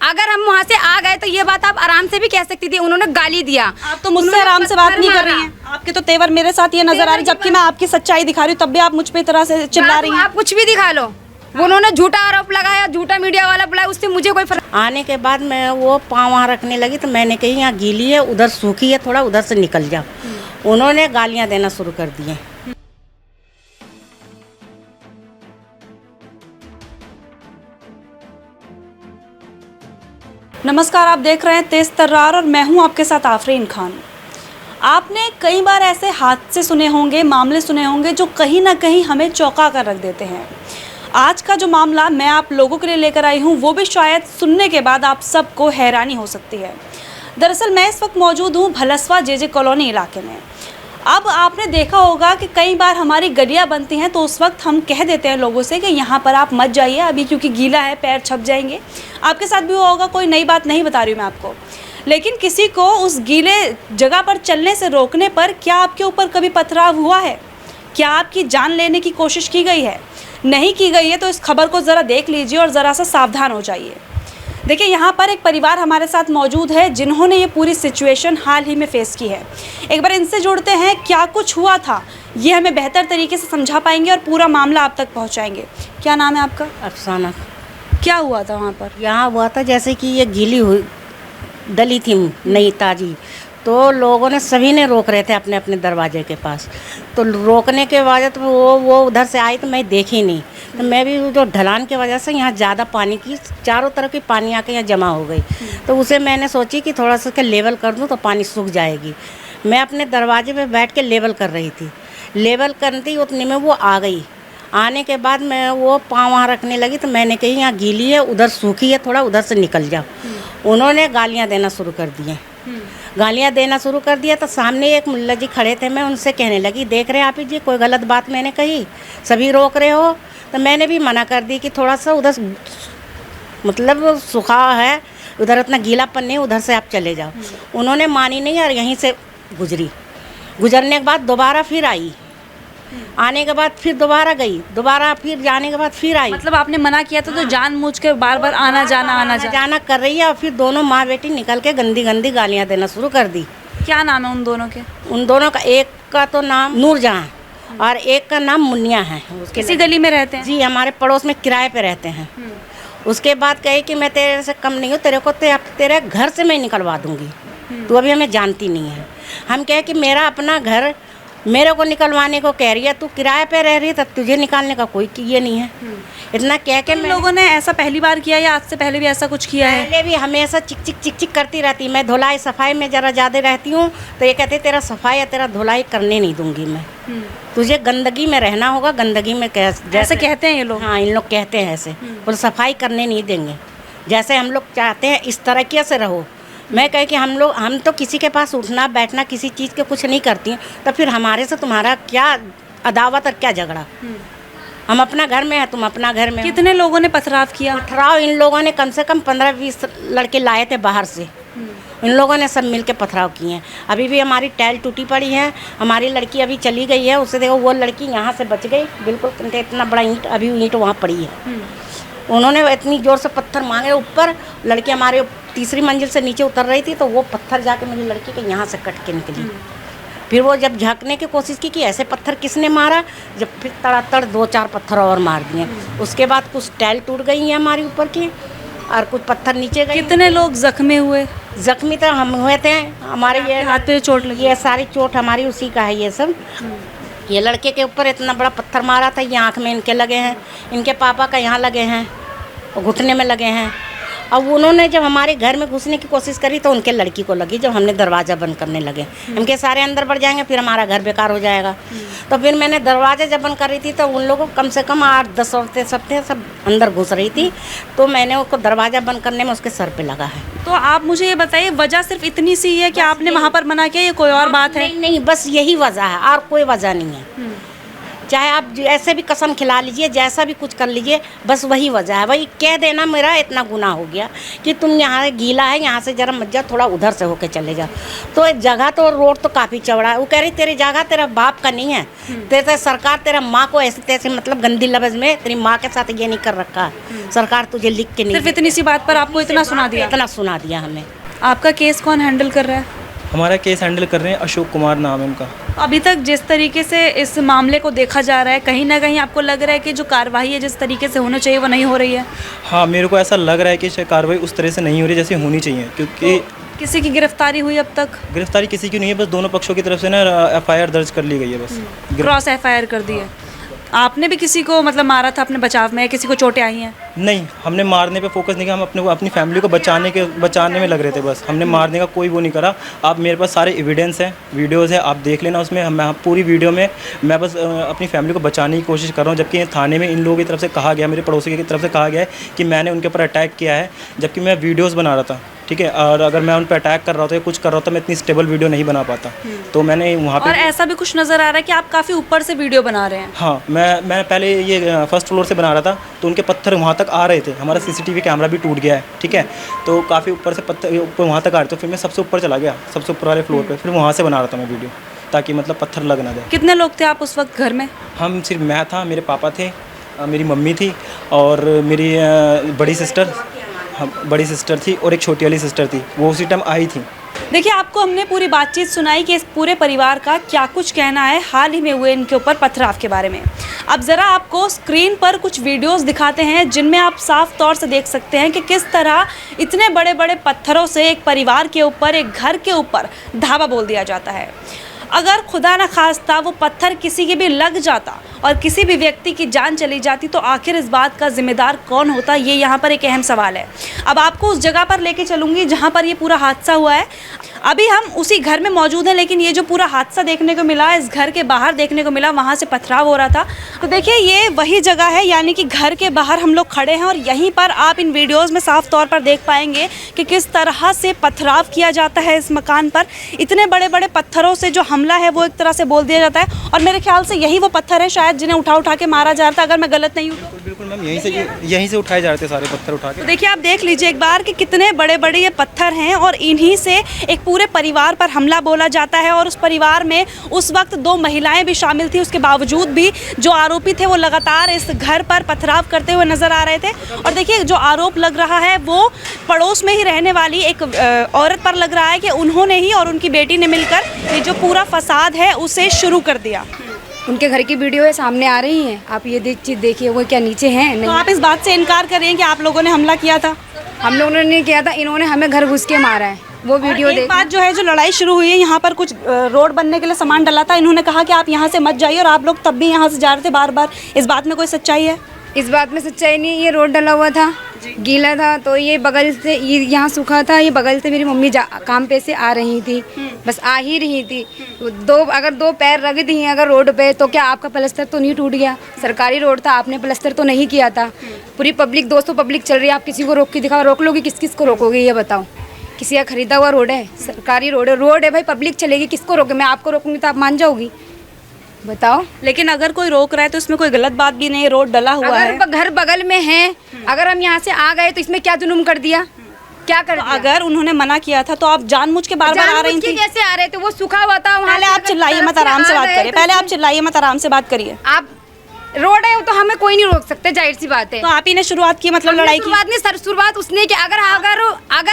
अगर हम वहाँ से आ गए तो ये बात आप आराम से भी कह सकती थी। उन्होंने गाली दिया। आप तो मुझसे आराम से बात नहीं कर रही हैं। आपके तो तेवर मेरे साथ ये नजर आ रही, जबकि मैं आपकी सच्चाई दिखा रही हूँ, तब भी आप मुझ पे तरह से चिल्ला रही हैं। आप कुछ भी दिखा लो, उन्होंने झूठा आरोप लगाया, झूठा मीडिया वाला बुलाया, उससे मुझे कोई फर्क। आने के बाद मैं वो पाँव वहाँ रखने लगी तो मैंने कही यहाँ गीली है, उधर सूखी है, थोड़ा उधर से निकल जाओ। उन्होंने गालियाँ देना शुरू कर दिए। नमस्कार, आप देख रहे हैं तेज तर्रार और मैं हूं आपके साथ आफरीन खान। आपने कई बार ऐसे हादसे सुने होंगे, मामले सुने होंगे जो कहीं ना कहीं हमें चौंका कर रख देते हैं। आज का जो मामला मैं आप लोगों के लिए लेकर आई हूं वो भी शायद सुनने के बाद आप सबको हैरानी हो सकती है। दरअसल मैं इस वक्त मौजूद हूं भलसवा जेजे कॉलोनी इलाके में। अब आपने देखा होगा कि कई बार हमारी गलियां बनती हैं तो उस वक्त हम कह देते हैं लोगों से कि यहाँ पर आप मत जाइए अभी, क्योंकि गीला है, पैर छप जाएंगे। आपके साथ भी हुआ होगा, कोई नई बात नहीं बता रही हूँ मैं आपको। लेकिन किसी को उस गीले जगह पर चलने से रोकने पर क्या आपके ऊपर कभी पथराव हुआ है? क्या आपकी जान लेने की कोशिश की गई है? नहीं की गई है तो इस खबर को ज़रा देख लीजिए और ज़रा सा सावधान हो जाइए। देखिए, यहाँ पर एक परिवार हमारे साथ मौजूद है जिन्होंने ये पूरी सिचुएशन हाल ही में फेस की है। एक बार इनसे जुड़ते हैं, क्या कुछ हुआ था ये हमें बेहतर तरीके से समझा पाएंगे और पूरा मामला आप तक पहुँचाएंगे। क्या नाम है आपका? अफसाना। क्या हुआ था वहाँ पर? यहाँ हुआ था जैसे कि ये गीली हुई डली थी नई ताजी, तो लोगों ने सभी ने रोक रहे थे अपने अपने दरवाजे के पास। तो रोकने के वजह तो वो उधर से आई तो मैं देखी नहीं, तो मैं भी जो ढलान की वजह से यहाँ ज़्यादा पानी की चारों तरफ की पानी आके यहाँ जमा हो गई, तो उसे मैंने सोची कि थोड़ा सा लेवल कर दूँ तो पानी सूख जाएगी। मैं अपने दरवाजे पे बैठ के लेवल कर रही थी। लेवल करती उतने में वो आ गई। आने के बाद मैं वो पाँव वहाँ रखने लगी तो मैंने कही यहाँ गीली है, उधर सूखी है, थोड़ा उधर से निकल जाओ। उन्होंने गालियाँ देना शुरू कर दिए। गालियाँ देना शुरू कर दिया तो सामने एक मुल्ला जी खड़े थे, मैं उनसे कहने लगी, देख रहे हैं आप जी, कोई गलत बात मैंने कही, सभी रोक रहे हो। तो मैंने भी मना कर दी कि थोड़ा सा उधर मतलब सूखा है, उधर इतना गीलापन नहीं, उधर से आप चले जाओ। उन्होंने मानी नहीं और यहीं से गुजरने के बाद दोबारा फिर आई। आने के बाद फिर दोबारा गई, दोबारा फिर जाने के बाद फिर आई। मतलब आपने मना किया था तो जानबूझ के बार बार आना जाना कर रही है। और फिर दोनों माँ बेटी निकल के गंदी गंदी गालियाँ देना शुरू कर दी। क्या नाम है उन दोनों के? उन दोनों का एक का तो नाम नूरजहां और एक का नाम मुनिया है। किसी गली में रहते हैं? जी, हमारे पड़ोस में किराए पे रहते हैं। उसके बाद कहे कि मैं तेरे से कम नहीं हूँ, तेरे को तेरे घर से मैं निकलवा दूंगी, तू अभी हमें जानती नहीं है। हम कहे कि मेरा अपना घर मेरे को निकलवाने को कह रही है, तू किराए पे रह रही है, तब तुझे निकालने का कोई ये नहीं है। इतना कह के लोगों ने ऐसा पहली बार किया या आज से पहले भी ऐसा कुछ किया है? पहले भी हमेशा चिक चिक करती रहती। मैं धुलाई सफाई में ज़रा ज़्यादा रहती हूँ तो ये कहते तेरा सफाई या तेरा धुलाई करने नहीं दूंगी मैं, तुझे गंदगी में रहना होगा, गंदगी में जैसे कहते हैं ये लोग। हाँ, इन लोग कहते हैं ऐसे, बोले सफाई करने नहीं देंगे, जैसे हम लोग चाहते हैं इस तरीके से रहो। मैं कहे कि हम तो किसी के पास उठना बैठना किसी चीज़ के कुछ नहीं करती हैं, तो फिर हमारे से तुम्हारा क्या अदावत और क्या झगड़ा? हम अपना घर में है, तुम अपना घर में। कितने लोगों ने पथराव किया? पथराव इन लोगों ने कम से कम 15-20 लड़के लाए थे बाहर से। इन लोगों ने सब मिलके पथराव किए हैं। अभी भी हमारी टाइल टूटी पड़ी है। हमारी लड़की अभी चली गई है, उससे देखो वो लड़की यहाँ से बच गई बिल्कुल। इतना बड़ा ईंट अभी ईंट वहाँ पड़ी है। उन्होंने इतनी ज़ोर से पत्थर मांगे ऊपर, लड़की हमारे तीसरी मंजिल से नीचे उतर रही थी तो वो पत्थर जाके मेरी लड़की के यहाँ से कट के निकली। फिर वो जब झाँकने की कोशिश की कि ऐसे पत्थर किसने मारा, जब फिर तड़ातड़ 2-4 पत्थर और मार दिए। उसके बाद कुछ टाइल टूट गई हैं हमारी ऊपर की और कुछ पत्थर नीचे गए। कितने लोग जख्मी हुए? जख्मी तो हम हुए थे, हमारे ये हाथ पे चोट लगी। ये सारी चोट हमारी उसी का है। ये सब ये लड़के के ऊपर इतना बड़ा पत्थर मारा था, ये आँख में इनके लगे हैं, इनके पापा का यहाँ लगे हैं और घुटने में लगे हैं। अब उन्होंने जब हमारे घर में घुसने की कोशिश करी तो उनके लड़की को लगी जब हमने दरवाज़ा बंद करने लगे। उनके सारे अंदर बढ़ जाएंगे, फिर हमारा घर बेकार हो जाएगा। तो फिर मैंने दरवाज़ा जब बंद कर रही थी तो उन लोगों को कम से कम 8-10 औरतें सब थे, सब अंदर घुस रही थी। तो मैंने उसको दरवाज़ा बंद करने में उसके सर पे लगा है। तो आप मुझे ये बताइए, वजह सिर्फ इतनी सी है कि आपने वहाँ पर मना किया या कोई और बात है? नहीं, बस यही वजह है और कोई वजह नहीं है। चाहे आप ऐसे भी कसम खिला लीजिए, जैसा भी कुछ कर लीजिए, बस वही वजह है। वही कह देना मेरा इतना गुनाह हो गया कि तुम यहाँ गीला है, यहाँ से जरा मत जा, थोड़ा उधर से होके चले जाओ। तो जगह तो रोड तो काफ़ी चौड़ा है। वो कह रही तेरी जगह तेरा बाप का नहीं है, तेरे सरकार तेरा माँ को ऐसे तैसे मतलब गंदी लफ्ज़ में तेरी माँ के साथ ये नहीं कर रखा है, सरकार तुझे लिख के नहीं। सिर्फ इतनी सी बात पर आपको इतना सुना दिया? इतना सुना दिया हमें। आपका केस कौन हैंडल कर रहा है? हमारा केस हैंडल कर रहे हैं अशोक कुमार नाम है उनका। अभी तक जिस तरीके से इस मामले को देखा जा रहा है, कहीं ना कहीं आपको लग रहा है कि जो कार्रवाई है जिस तरीके से होना चाहिए वो नहीं हो रही है? हाँ, मेरे को ऐसा लग रहा है कि कार्रवाई उस तरह से नहीं हो रही जैसे होनी चाहिए, क्योंकि किसी की गिरफ्तारी हुई अब तक? गिरफ्तारी किसी की नहीं है, बस दोनों पक्षों की तरफ से ना FIR दर्ज कर ली गई है बस। क्रॉस FIR कर दी है। आपने भी किसी को मतलब मारा था अपने बचाव में, किसी को चोटें आई हैं? नहीं, हमने मारने पे फोकस नहीं किया, हम अपनी फैमिली को बचाने में लग रहे थे बस। हमने मारने का कोई वो नहीं करा। आप मेरे पास सारे एविडेंस है, वीडियोज़ है, आप देख लेना उसमें। मैं पूरी वीडियो में मैं बस अपनी फैमिली को बचाने की कोशिश कर रहा हूँ, जबकि थाने में इन लोगों की तरफ से कहा गया, मेरे पड़ोसी की तरफ से कहा गया है कि मैंने उनके ऊपर अटैक किया है, जबकि मैं वीडियोज़ बना रहा था, ठीक है। और अगर मैं उन पर अटैक कर रहा था या कुछ कर रहा था, मैं इतनी स्टेबल वीडियो नहीं बना पाता। तो मैंने वहाँ पे, और ऐसा भी कुछ नज़र आ रहा है कि आप काफ़ी ऊपर से वीडियो बना रहे हैं। हाँ, मैं पहले ये फर्स्ट फ्लोर से बना रहा था, तो उनके पत्थर वहाँ तक आ रहे थे। हमारा CCTV कैमरा भी टूट गया है, ठीक है। तो काफ़ी ऊपर से पत्थर ऊपर वहाँ तक आ रहे थे। फिर मैं सबसे ऊपर चला गया, सबसे ऊपर वाले फ्लोर पे, फिर वहाँ से बना रहा था मैं वीडियो, ताकि मतलब पत्थर लग ना जाए। कितने लोग थे आप उस वक्त घर में? हम सिर्फ मैं था, मेरे पापा थे, मेरी मम्मी थी और मेरी बड़ी सिस्टर थी और एक छोटी वाली सिस्टर थी, वो उसी टाइम आई थी। देखिए, आपको हमने पूरी बातचीत सुनाई कि इस पूरे परिवार का क्या कुछ कहना है हाल ही में हुए इनके ऊपर पथराव के बारे में। अब ज़रा आपको स्क्रीन पर कुछ वीडियोस दिखाते हैं जिनमें आप साफ तौर से देख सकते हैं कि किस तरह इतने बड़े बड़े पत्थरों से एक परिवार के ऊपर, एक घर के ऊपर धावा बोल दिया जाता है। अगर खुदा न खास्ता वो पत्थर किसी के भी लग जाता और किसी भी व्यक्ति की जान चली जाती तो आखिर इस बात का जिम्मेदार कौन होता, ये यहाँ पर एक अहम सवाल है। अब आपको उस जगह पर लेके चलूँगी जहाँ पर ये पूरा हादसा हुआ है। अभी हम उसी घर में मौजूद हैं, लेकिन ये जो पूरा हादसा देखने को मिला, इस घर के बाहर देखने को मिला, वहाँ से पथराव हो रहा था। तो देखिए, ये वही जगह है, यानी कि घर के बाहर हम लोग खड़े हैं और यहीं पर आप इन वीडियोज़ में साफ तौर पर देख पाएंगे कि किस तरह से पथराव किया जाता है इस मकान पर। इतने बड़े बड़े पत्थरों से जो हमला है वो एक तरह से बोल दिया जाता है, और मेरे ख्याल से यही वो पत्थर है शायद जिन्हें उठा के मारा जा रहा था, अगर मैं गलत नहीं हूँ तो। बिल्कुल मैम, यहीं से उठाए जा रहे थे सारे पत्थर उठा के। तो देखिए, आप देख लीजिए एक बार कि कितने बड़े बड़े ये पत्थर हैं और इन्हीं से एक पूरे परिवार पर हमला बोला जाता है। और उस परिवार में उस वक्त 2 महिलाएं भी शामिल थी, उसके बावजूद भी जो आरोपी थे वो लगातार इस घर पर पथराव करते हुए नजर आ रहे थे। और देखिए, जो आरोप लग रहा है वो पड़ोस में ही रहने वाली एक औरत पर लग रहा है कि उन्होंने ही और उनकी बेटी ने मिलकर ये जो पूरा फसाद है उसे शुरू कर दिया। उनके घर की वीडियो है, सामने आ रही है, आप ये देखिए, वो क्या नीचे हैं? तो नहीं, आप इस बात से इनकार कर रहे हैं कि आप लोगों ने हमला किया था? हम लोगों ने नहीं किया था, इन्होंने हमें घर घुस के मारा है। वो वीडियो एक बात जो है, जो लड़ाई शुरू हुई है, यहाँ पर कुछ रोड बनने के लिए सामान डला था, इन्होंने कहा कि आप यहाँ से मत जाइए और आप लोग तब भी यहाँ से जा रहे थे बार बार। इस बात में कोई सच्चाई है? इस बात में सच्चाई नहीं है। ये रोड डला हुआ था, गीला था, तो ये बगल से, ये यहाँ सूखा था, ये बगल से मेरी मम्मी काम पे से आ रही थी, बस आ ही रही थी। अगर दो पैर रख दी हैं अगर रोड पे, तो क्या आपका प्लास्टर तो नहीं टूट गया? सरकारी रोड था, आपने प्लास्टर तो नहीं किया था। पूरी पब्लिक, 200 पब्लिक चल रही है, आप किसी को रोक के दिखाओ, रोक लोगे? किस किस को रोकोगे ये बताओ? किसी का खरीदा हुआ रोड है? सरकारी रोड है भाई, पब्लिक चलेगी, किसको रोके? मैं आपको रोकूंगी तो आप मान जाओगी? बताओ। लेकिन अगर कोई रोक रहा है तो इसमें कोई गलत बात भी नहीं, रोड डला हुआ है। अगर घर बगल में है, अगर हम यहाँ से आ गए तो इसमें क्या जुलूम कर दिया? क्या कर दिया? अगर उन्होंने मना किया था तो आप जानबूझ के बार बार आ रही थी? कैसे आ रहे थे? वो सूखा हुआ था। पहले आप चिल्लाइए मत, आराम से बात करिए। पहले आप चिल्लाइए मत, आराम से बात करिए। आप रोड है तो हमें कोई नहीं रोक सकते, जाहिर सी बात है। तो आप ही ने शुरुआत की, मतलब लड़ाई की? शुरुआत नहीं सर, शुरुआत उसने की। अगर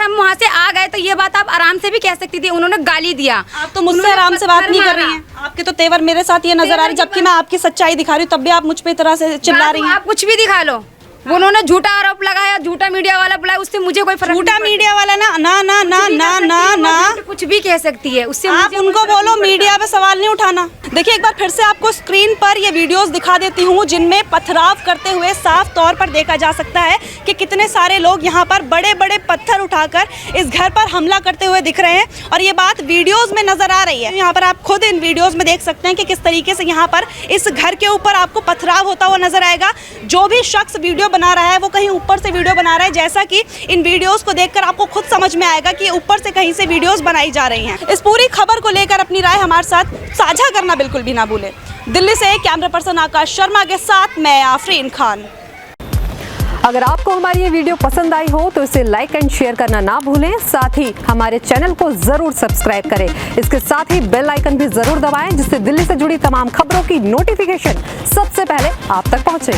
हम वहाँ से आ गए तो ये बात आप आराम से भी कह सकती थी। उन्होंने गाली दिया। आप तो मुझसे आराम से बात नहीं कर रही हैं। आपके तो तेवर मेरे साथ ये नजर आ रही है, जबकि मैं आपकी सच्चाई दिखा रही हूँ, तब भी आप मुझ पे तरह से चिल्ला रही हैं। आप कुछ भी दिखा लो, वो उन्होंने झूठा आरोप लगाया, झूठा मीडिया वाला बुलाया, उससे मुझे कोई फर्क। झूठा मीडिया वाला ना ना ना ना ना ना ना कुछ भी कह सकती है, उससे आप उनको बोलो मीडिया पे सवाल नहीं उठाना। देखिए, एक बार फिर से आपको स्क्रीन पर ये वीडियोस दिखा देती हूँ जिनमें पथराव करते हुए साफ तौर पर देखा जा सकता है कि कितने सारे लोग यहाँ पर बड़े बड़े पत्थर उठाकर इस घर पर हमला करते हुए दिख रहे हैं। और ये बात वीडियोस में नजर आ रही है। यहाँ पर आप खुद इन वीडियोस में देख सकते हैं कि किस तरीके से यहाँ पर इस घर के ऊपर आपको पथराव होता हुआ नजर आएगा। जो भी शख्स वीडियो बना रहा है वो कहीं ऊपर से वीडियो बना रहा है, जैसा कि इन वीडियोस को देखकर आपको खुद समझ में आएगा कि ऊपर से कहीं से वीडियोस बनाई जा रही हैं। इस पूरी खबर को लेकर अपनी राय हमारे साथ साझा करना बिल्कुल भी ना भूलें। दिल्ली से कैमरा पर्सन आकाश शर्मा के साथ मैं आफरीन खान। अगर आपको हमारी ये वीडियो पसंद आई हो तो इसे लाइक एंड शेयर करना ना भूलें। साथ ही हमारे चैनल को जरूर सब्सक्राइब करें। इसके साथ ही बेल आइकन भी जरूर दबाएं, जिससे दिल्ली से जुड़ी तमाम खबरों की नोटिफिकेशन सबसे पहले आप तक पहुंचे।